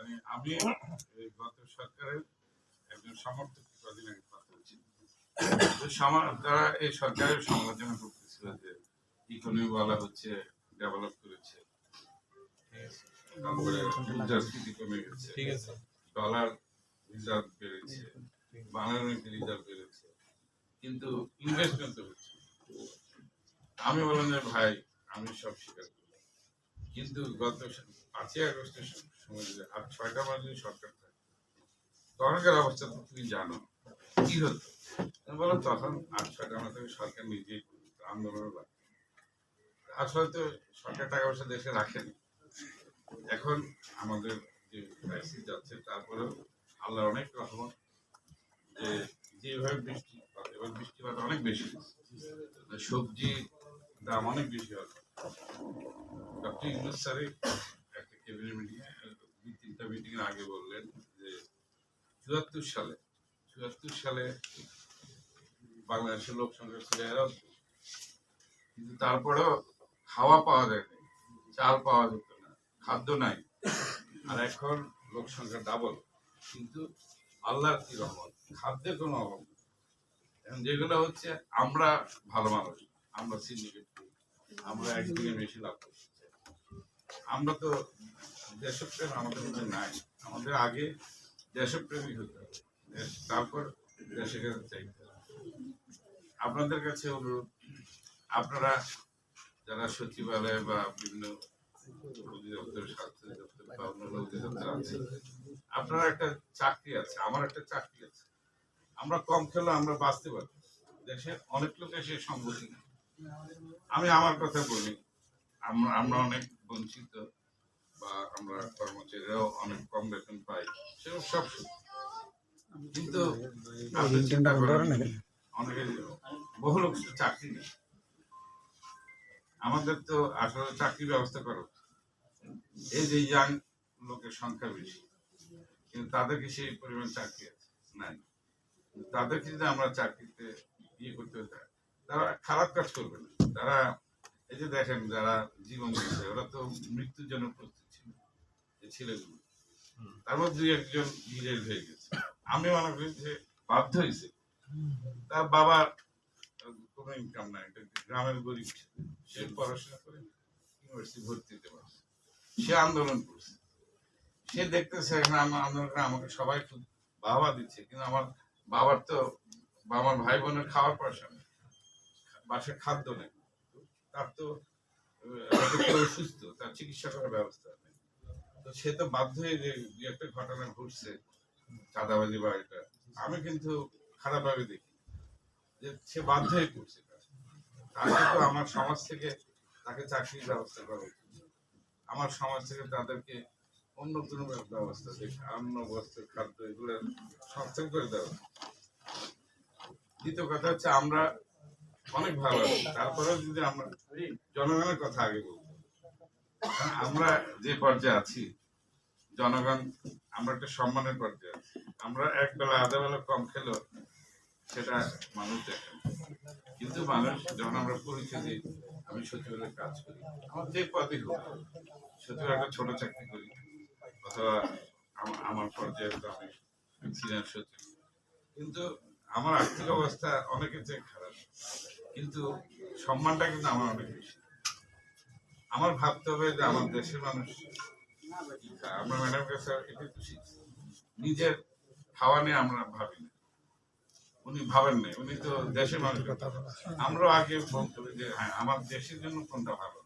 মানে আমি গত সরকারের একজন সমর্থক কদিন আগে কথা বলছি, তারা এই সরকারের সমালোচনা করতেছিল যে ইকোনমি বলা হচ্ছে ডেভেলপ করেছে, তারপরে মুদ্রাস্ফীতি কমে গেছে, ডলার রিজার্ভ বেড়েছে, বাংলাদেশের রিজার্ভ বেড়েছে, কিন্তু ইনভেস্টমেন্ট তো হচ্ছে। আমি বললাম যে ভাই আমি সব স্বীকার করি, কিন্তু গত 5ই আগস্টের সময় যদি আর 6টা মাস যদি সরকার থাকে তখনকার অবস্থা তো তুমি জানো কি হতো। বলো তখন 8-6টা মাস থেকে সরকার নিজেই আন্দোলন লাগতো। আসলে তো সরকার টাকা পয়সা দেশে রাখেনি। এখন আমাদের যে ক্রাইসিস যাচ্ছে তারপরেও আল্লাহ অনেক রহমত যে যেভাবে বৃষ্টিপাত এবার বৃষ্টিপাত অনেক বেশি, সবজি দাম অনেক বেশি হবে। ডক্টর ইউনূস স্যারের একটা ক্যাবিনেট মিটিংয়ে 2-3টা মিটিং এর আগে বললেন যে 74 সালে বাংলাদেশের লোক সংখ্যা ছিল 11, কিন্তু তারপরেও খাওয়া পাওয়া যায়নি, চাল পাওয়া যেত না, খাদ্য নাই। আর এখন লোক সংখ্যা ডাবল, কিন্তু আল্লাহর কি রহমত, খাদ্যের কোনো অভাব নেই। এখন যেগুলো হচ্ছে আমরা ভালো মানুষ, আমরা সিন্ডিকেট করি, আমরা একদিনে বেশি লাভ করছি। আমরা তো দেশপ্রেম আমাদের মধ্যে নাই। আমাদের আগে দেশপ্রেমিক হতে হবে, তারপর দেশের কাছে চাইতে হবে। আপনাদের কাছে অনুরোধ, আপনারা যারা সচিবালয় বা বিভিন্ন অধিদপ্তর, স্বাস্থ্য অধিদপ্তর বা অন্যান্য অধিদপ্তর আছে, আপনারা একটা চাকরি আছে, আমার একটা চাকরি আছে, আমরা কম খেলেও আমরা বাঁচতে পারি। দেশের অনেক লোক এসে সম্বোধন, আমি আমার কথা বলি, আমরা অনেক বঞ্চিত বা আমরা কর্মচারীরাও অনেক কম বেতন পাই, সেসব সব কিন্তু আপনি চিন্তা করেন অনেকে বহু লোক চাকরি নেই। আমাদের তো আসলে চাকরি ব্যবস্থা করা উচিত। এই যে ইয়াং লোকের সংখ্যা বেশি, কিন্তু তাদেরকে সেই পরিমাণ চাকরি আছে নাই। তাদেরকে যদি আমরা চাকরিতে ইয়ে করতে চাই, তারা খারাপ কাজ করবে না। তারা এই যে দেখেন যারা জীবন দিচ্ছে ওরা তো মৃত্যুর জন্য প্রস্তুত ছিল, এই ছেলেগুলো, তার মধ্যে 2-1 নিজের হয়ে গেছে। আমি মনে করি যে বাধ্য হয়েছে, তার বাবার কোনো ইনকাম নাই, গ্রামের গরিব, সে পড়াশোনা করে ইউনিভার্সিটি ভর্তি দিতে পারছে, সে আন্দোলন করছে, সে দেখতেছে আন্দোলন করে আমাকে সবাই খুব বাবা দিচ্ছে, কিন্তু আমার বাবার তো আমার ভাই বোনের খাওয়ার পয়সা নেই, বাসায় খাদ্য নেই, তার তো অসুস্থ, তার চিকিৎসা করার ব্যবস্থা নেই। তো সে তো বাধ্য হয়ে যে একটা ঘটনা ঘটছে চাঁদাবাজি বা এটা, আমি কিন্তু খারাপভাবে দেখি যে সে বাধ্য হয়ে করছে। তাকে তো আমার সমাজ থেকে তাকে চাকরির ব্যবস্থা করা উচিত, আমার সমাজ থেকে তাদেরকে অন্য কোনো ব্যবস্থা দেখে অন্ন বস্ত্র খাদ্য এগুলো সক্ষম করে দেওয়া। দ্বিতীয় কথা হচ্ছে আমরা অনেক ভালো আছি, তারপরেও যদি আমরা জনগণের কথা আগে বলবো, আমরা যে পর্যায়ে আছি জনগণ, আমরা একটা সম্মানের পর্যায়ে আছি। আমরা একবেলা আধা বেলা কম খেলেও সেটা মানুষ দেখে, কিন্তু মানুষ যখন আমরা পরিচয় দিই আমি সচিবালয়ে কাজ করি, আমার যে পদই হোক, সচিবালয়ে একটা ছোট চাকরি করি, অথবা আমার পর্যায়ে আমি সিনিয়র সচিব, কিন্তু আমার আর্থিক অবস্থা অনেকের চেয়ে খারাপ, কিন্তু সম্মানটা কিন্তু আমার অনেক বেশি। আমার ভাবতে হবে যে আমার দেশের মানুষ, আমরা ম্যাডাম কাছে এটা তো শিখছি, নিজের খাওয়া নিয়ে আমরা ভাবি না, উনি ভাবেন নাই, উনি তো দেশের মানুষের কথা। আমরাও আগে বলতে হবে যে হ্যাঁ আমার দেশের জন্য কোনটা ভালো,